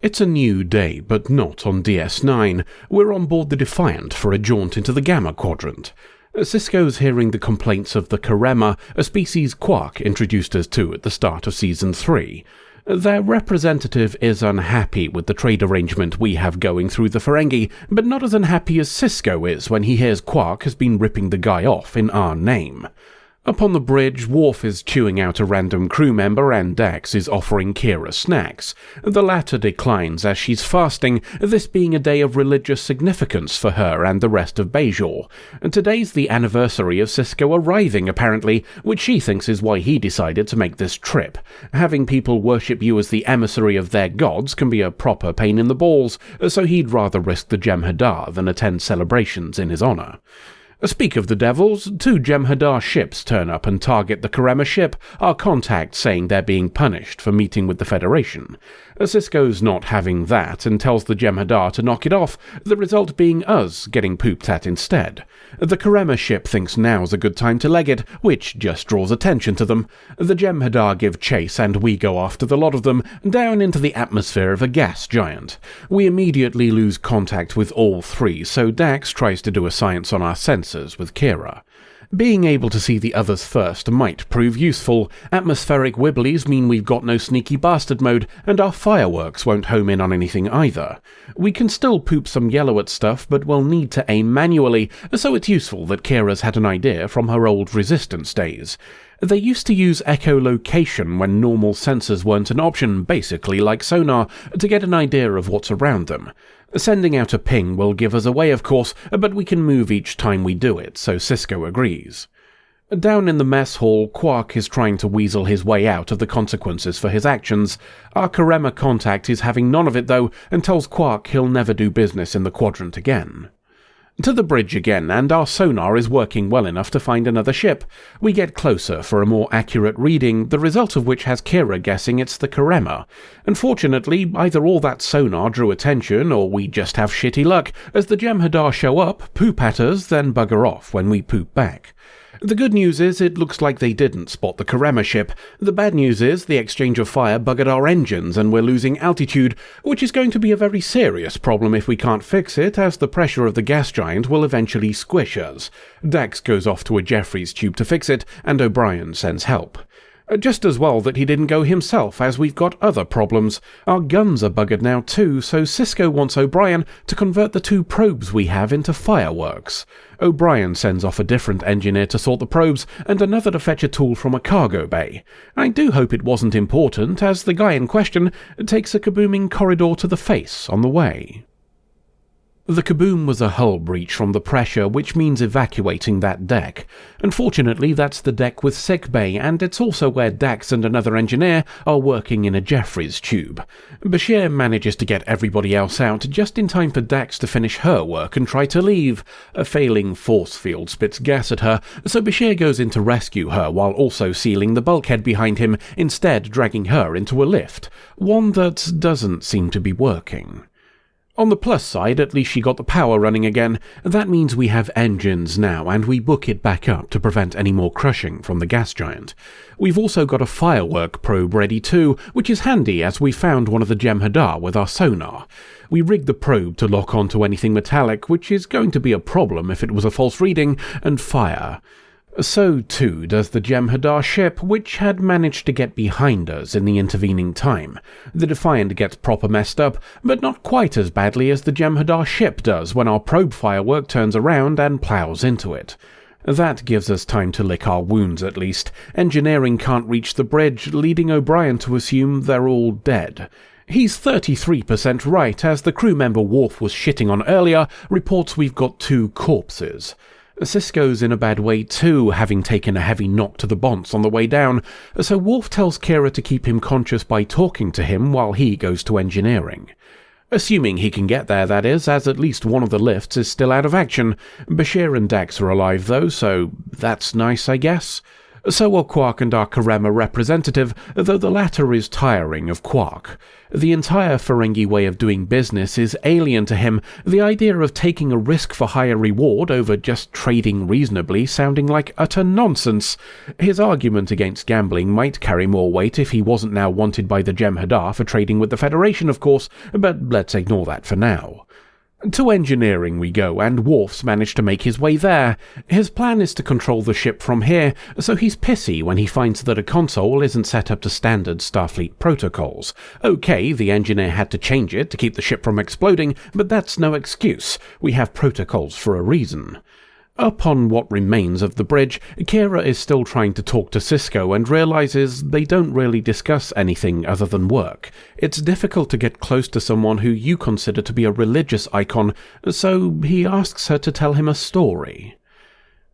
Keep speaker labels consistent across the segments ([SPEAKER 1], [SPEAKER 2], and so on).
[SPEAKER 1] It's a new day, but not on DS9. We're on board the Defiant for a jaunt into the Gamma Quadrant. Sisko's hearing the complaints of the Karema, a species Quark introduced us to at the start of Season 3. Their representative is unhappy with the trade arrangement we have going through the Ferengi, but not as unhappy as Sisko is when he hears Quark has been ripping the guy off in our name. Up on the bridge, Worf is chewing out a random crew member and Dax is offering Kira snacks. The latter declines as she's fasting, this being a day of religious significance for her and the rest of Bajor. Today's the anniversary of Sisko arriving, apparently, which she thinks is why he decided to make this trip. Having people worship you as the emissary of their gods can be a proper pain in the balls, so he'd rather risk the Jem'Hadar than attend celebrations in his honour. Speak of the devils, 2 Jem'Hadar ships turn up and target the Karema ship, our contact saying they're being punished for meeting with the Federation. Sisko's not having that and tells the Jem'Hadar to knock it off, the result being us getting pooped at instead. The Karema ship thinks now's a good time to leg it, which just draws attention to them. The Jem'Hadar give chase and we go after the lot of them, down into the atmosphere of a gas giant. We immediately lose contact with all 3, so Dax tries to do a science on our sensors with Kira. Being able to see the others first might prove useful. Atmospheric wibblies mean we've got no sneaky bastard mode, and our fireworks won't home in on anything either. We can still poop some yellow at stuff, but we'll need to aim manually, so it's useful that Kira's had an idea from her old Resistance days. They used to use echolocation when normal sensors weren't an option, basically like sonar, to get an idea of what's around them. Sending out a ping will give us away, of course, but we can move each time we do it, so Sisko agrees. Down in the mess hall, Quark is trying to weasel his way out of the consequences for his actions. Our Karema contact is having none of it, though, and tells Quark he'll never do business in the Quadrant again. To the bridge again, and our sonar is working well enough to find another ship. We get closer for a more accurate reading, the result of which has Kira guessing it's the Karema. Unfortunately, either all that sonar drew attention, or we just have shitty luck, as the Jem'Hadar show up, poop at us, then bugger off when we poop back. The good news is it looks like they didn't spot the Karema ship. The bad news is the exchange of fire buggered our engines and we're losing altitude, which is going to be a very serious problem if we can't fix it, as the pressure of the gas giant will eventually squish us. Dax goes off to a Jeffries tube to fix it, and O'Brien sends help. Just as well that he didn't go himself, as we've got other problems. Our guns are buggered now too, so Sisko wants O'Brien to convert the 2 probes we have into fireworks. O'Brien sends off a different engineer to sort the probes, and another to fetch a tool from a cargo bay. I do hope it wasn't important, as the guy in question takes a kabooming corridor to the face on the way. The kaboom was a hull breach from the pressure, which means evacuating that deck. Unfortunately, that's the deck with sick bay, and it's also where Dax and another engineer are working in a Jeffries tube. Bashir manages to get everybody else out just in time for Dax to finish her work and try to leave. A failing force field spits gas at her, so Bashir goes in to rescue her while also sealing the bulkhead behind him, instead dragging her into a lift, one that doesn't seem to be working. On the plus side, at least she got the power running again. That means we have engines now, and we book it back up to prevent any more crushing from the gas giant. We've also got a firework probe ready too, which is handy as we found one of the Jem'Hadar with our sonar. We rigged the probe to lock onto anything metallic, which is going to be a problem if it was a false reading, and fire. So too does the Jem'Hadar ship, which had managed to get behind us in the intervening time. The Defiant gets proper messed up, but not quite as badly as the Jem'Hadar ship does when our probe firework turns around and plows into it. That gives us time to lick our wounds at least. Engineering can't reach the bridge, leading O'Brien to assume they're all dead. He's 33% right, as the crew member Worf was shitting on earlier reports we've got 2 corpses. Sisko's in a bad way too, having taken a heavy knock to the bonds on the way down, so Worf tells Kira to keep him conscious by talking to him while he goes to engineering. Assuming he can get there, that is, as at least one of the lifts is still out of action. Bashir and Dax are alive though, so that's nice, I guess. So are Quark and our Karema representative, though the latter is tiring of Quark. The entire Ferengi way of doing business is alien to him, the idea of taking a risk for higher reward over just trading reasonably sounding like utter nonsense. His argument against gambling might carry more weight if he wasn't now wanted by the Jem'Hadar for trading with the Federation, of course, but let's ignore that for now. To engineering we go, and Worf's managed to make his way there. His plan is to control the ship from here, so he's pissy when he finds that a console isn't set up to standard Starfleet protocols. Okay, the engineer had to change it to keep the ship from exploding, but that's no excuse. We have protocols for a reason. Up on what remains of the bridge, Kira is still trying to talk to Sisko and realizes they don't really discuss anything other than work. It's difficult to get close to someone who you consider to be a religious icon, so he asks her to tell him a story.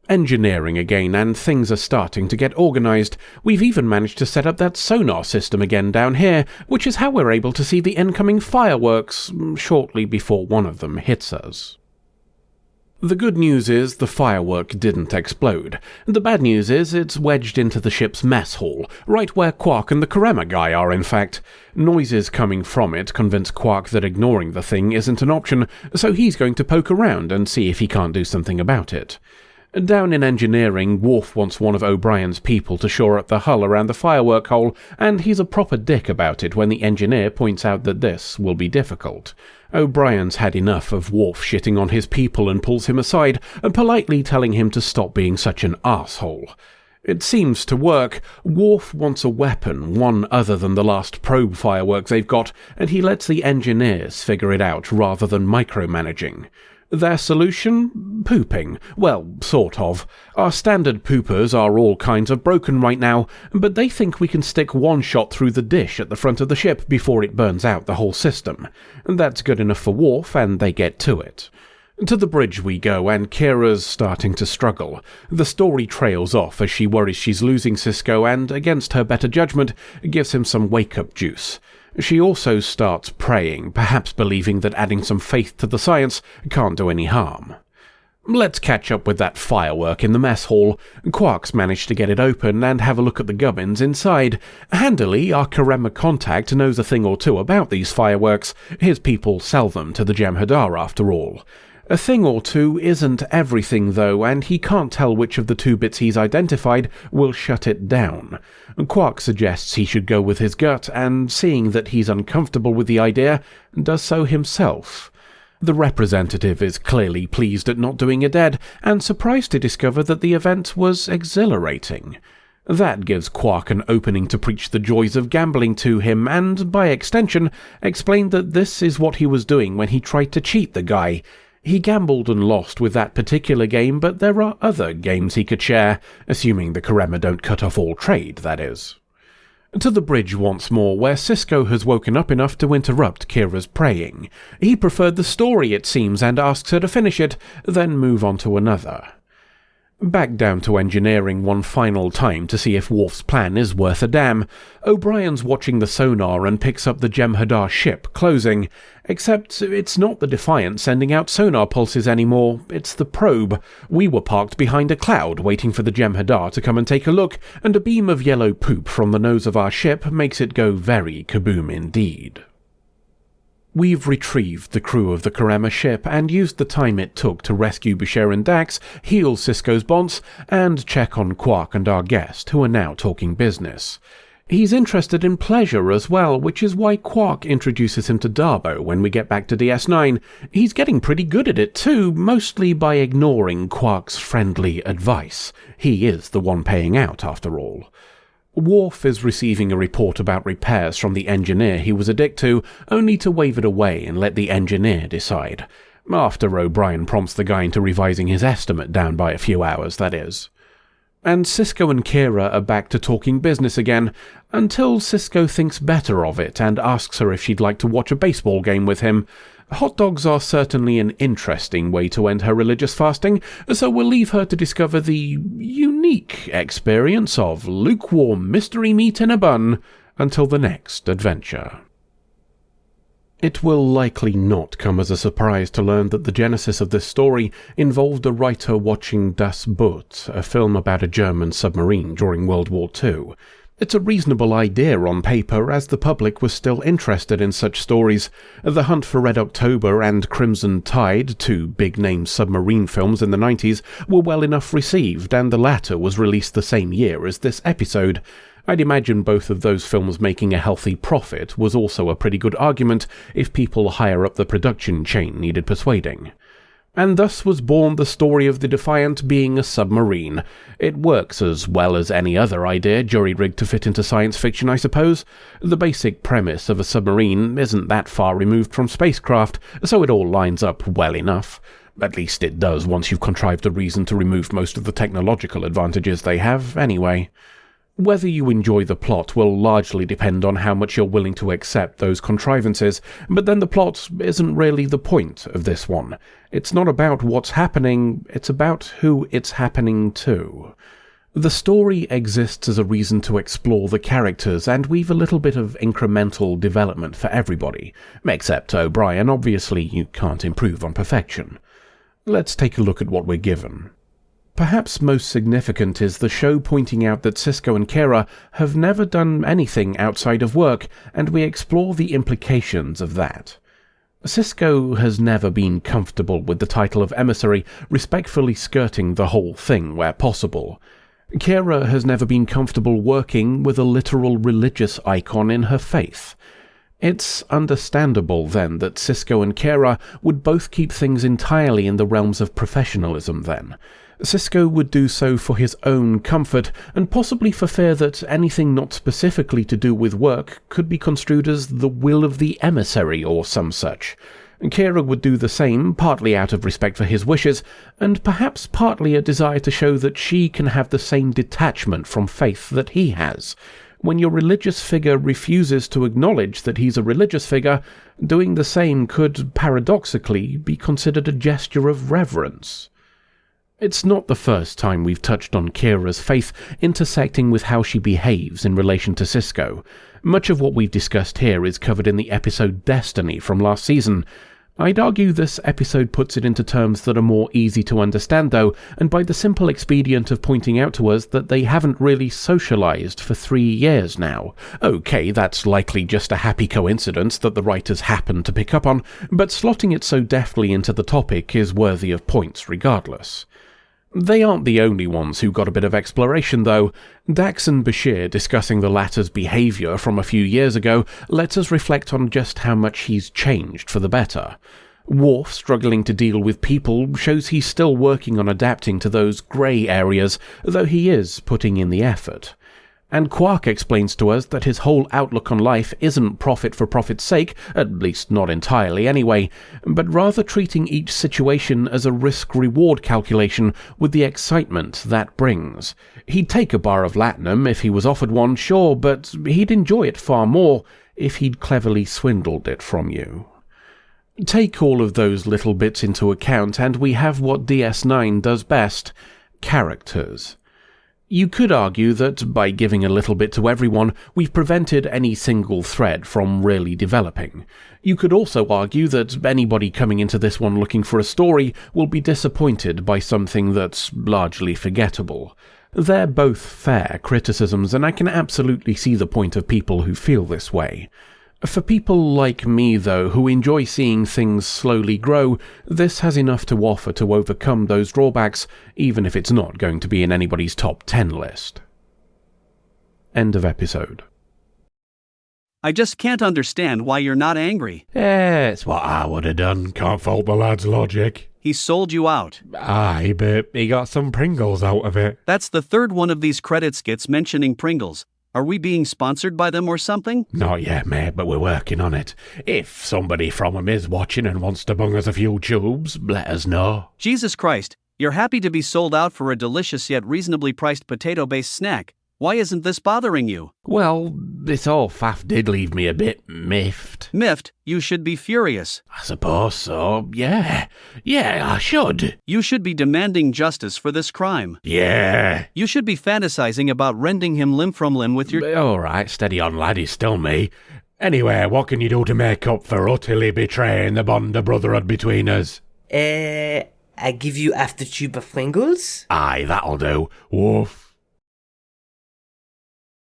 [SPEAKER 1] Engineering again, and things are starting to get organized. We've even managed to set up that sonar system again down here, which is how we're able to see the incoming fireworks shortly before one of them hits us. The good news is the firework didn't explode. The bad news is it's wedged into the ship's mess hall, right where Quark and the Karema guy are, in fact. Noises coming from it convince Quark that ignoring the thing isn't an option, so he's going to poke around and see if he can't do something about it. Down in engineering, Worf wants one of O'Brien's people to shore up the hull around the firework hole, and he's a proper dick about it when the engineer points out that this will be difficult. O'Brien's had enough of Worf shitting on his people and pulls him aside, politely telling him to stop being such an arsehole. It seems to work. Worf wants a weapon, one other than the last probe firework they've got, and he lets the engineers figure it out rather than micromanaging. Their solution? Pooping. Well, sort of. Our standard poopers are all kinds of broken right now, but they think we can stick one shot through the dish at the front of the ship before it burns out the whole system. That's good enough for Worf, and they get to it. To the bridge we go, and Kira's starting to struggle. The story trails off as she worries she's losing Sisko and, against her better judgment, gives him some wake-up juice. She also starts praying, perhaps believing that adding some faith to the science can't do any harm. Let's catch up with that firework in the mess hall. Quark's managed to get it open and have a look at the gubbins inside. Handily, our Karema contact knows a thing or two about these fireworks. His people sell them to the Jem'Hadar, after all. A thing or two isn't everything, though, and he can't tell which of the two bits he's identified will shut it down. Quark suggests he should go with his gut, and seeing that he's uncomfortable with the idea, does so himself. The representative is clearly pleased at not doing it dead, and surprised to discover that the event was exhilarating. That gives Quark an opening to preach the joys of gambling to him, and, by extension, explain that this is what he was doing when he tried to cheat the guy. He gambled and lost with that particular game, but there are other games he could share, assuming the Karema don't cut off all trade, that is. To the bridge once more, where Sisko has woken up enough to interrupt Kira's praying. He preferred the story, it seems, and asks her to finish it, then move on to another. Back down to engineering one final time to see if Worf's plan is worth a damn. O'Brien's watching the sonar and picks up the Jem'Hadar ship closing, except it's not the Defiant sending out sonar pulses anymore, it's the probe. We were parked behind a cloud waiting for the Jem'Hadar to come and take a look, and a beam of yellow poop from the nose of our ship makes it go very kaboom indeed. We've retrieved the crew of the Karema ship and used the time it took to rescue Bashir and Dax, heal Sisko's bonds, and check on Quark and our guest, who are now talking business. He's interested in pleasure as well, which is why Quark introduces him to Darbo when we get back to DS9. He's getting pretty good at it too, mostly by ignoring Quark's friendly advice. He is the one paying out, after all. Worf is receiving a report about repairs from the engineer he was a dick to, only to wave it away and let the engineer decide. After O'Brien prompts the guy into revising his estimate down by a few hours, that is. And Sisko and Kira are back to talking business again, until Sisko thinks better of it and asks her if she'd like to watch a baseball game with him. Hot dogs are certainly an interesting way to end her religious fasting, so we'll leave her to discover the unique experience of lukewarm mystery meat in a bun until the next adventure. It will likely not come as a surprise to learn that the genesis of this story involved a writer watching Das Boot, a film about a German submarine during World War II. It's a reasonable idea on paper, as the public was still interested in such stories. The Hunt for Red October and Crimson Tide, two big-name submarine films in the 90s, were well enough received, and the latter was released the same year as this episode. I'd imagine both of those films making a healthy profit was also a pretty good argument if people higher up the production chain needed persuading. And thus was born the story of the Defiant being a submarine. It works as well as any other idea jury-rigged to fit into science fiction, I suppose. The basic premise of a submarine isn't that far removed from spacecraft, so it all lines up well enough. At least it does once you've contrived a reason to remove most of the technological advantages they have, anyway. Whether you enjoy the plot will largely depend on how much you're willing to accept those contrivances, but then the plot isn't really the point of this one. It's not about what's happening, it's about who it's happening to. The story exists as a reason to explore the characters and weave a little bit of incremental development for everybody. Except O'Brien, obviously you can't improve on perfection. Let's take a look at what we're given. Perhaps most significant is the show pointing out that Sisko and Kira have never done anything outside of work, and we explore the implications of that. Sisko has never been comfortable with the title of emissary, respectfully skirting the whole thing where possible. Kira has never been comfortable working with a literal religious icon in her faith. It's understandable, then, that Sisko and Kira would both keep things entirely in the realms of professionalism, then. Sisko would do so for his own comfort, and possibly for fear that anything not specifically to do with work could be construed as the will of the emissary or some such. Kira would do the same, partly out of respect for his wishes, and perhaps partly a desire to show that she can have the same detachment from faith that he has. When your religious figure refuses to acknowledge that he's a religious figure, doing the same could, paradoxically, be considered a gesture of reverence. It's not the first time we've touched on Kira's faith intersecting with how she behaves in relation to Sisko. Much of what we've discussed here is covered in the episode Destiny from last season. I'd argue this episode puts it into terms that are more easy to understand though, and by the simple expedient of pointing out to us that they haven't really socialized for 3 years now. Okay, that's likely just a happy coincidence that the writers happened to pick up on, but slotting it so deftly into the topic is worthy of points regardless. They aren't the only ones who got a bit of exploration, though. Dax and Bashir discussing the latter's behaviour from a few years ago lets us reflect on just how much he's changed for the better. Worf struggling to deal with people shows he's still working on adapting to those grey areas, though he is putting in the effort. And Quark explains to us that his whole outlook on life isn't profit for profit's sake, at least not entirely anyway, but rather treating each situation as a risk-reward calculation with the excitement that brings. He'd take a bar of latinum if he was offered one, sure, but he'd enjoy it far more if he'd cleverly swindled it from you. Take all of those little bits into account and we have what DS9 does best: characters. You could argue that, by giving a little bit to everyone, we've prevented any single thread from really developing. You could also argue that anybody coming into this one looking for a story will be disappointed by something that's largely forgettable. They're both fair criticisms, and I can absolutely see the point of people who feel this way. For people like me, though, who enjoy seeing things slowly grow, this has enough to offer to overcome those drawbacks, even if it's not going to be in anybody's top 10 list. End of episode.
[SPEAKER 2] I just can't understand why you're not angry.
[SPEAKER 3] It's what I would have done. Can't fault the lad's logic.
[SPEAKER 2] He sold you out.
[SPEAKER 3] Aye, but he got some Pringles out of it.
[SPEAKER 2] That's the third one of these credit skits mentioning Pringles. Are we being sponsored by them or something?
[SPEAKER 3] Not yet, mate, but we're working on it. If somebody from 'em is watching and wants to bung us a few tubes, let us know.
[SPEAKER 2] Jesus Christ, you're happy to be sold out for a delicious yet reasonably priced potato-based snack. Why isn't this bothering you?
[SPEAKER 3] Well, this whole faff did leave me a bit miffed.
[SPEAKER 2] Miffed? You should be furious.
[SPEAKER 3] I suppose so, yeah. Yeah, I should.
[SPEAKER 2] You should be demanding justice for this crime.
[SPEAKER 3] Yeah.
[SPEAKER 2] You should be fantasizing about rending him limb from limb with your...
[SPEAKER 3] Alright, steady on, lad, he's still me. Anyway, what can you do to make up for utterly betraying the bond of brotherhood between us?
[SPEAKER 4] I give you half the tube of Pringles.
[SPEAKER 3] Aye, that'll do. Woof.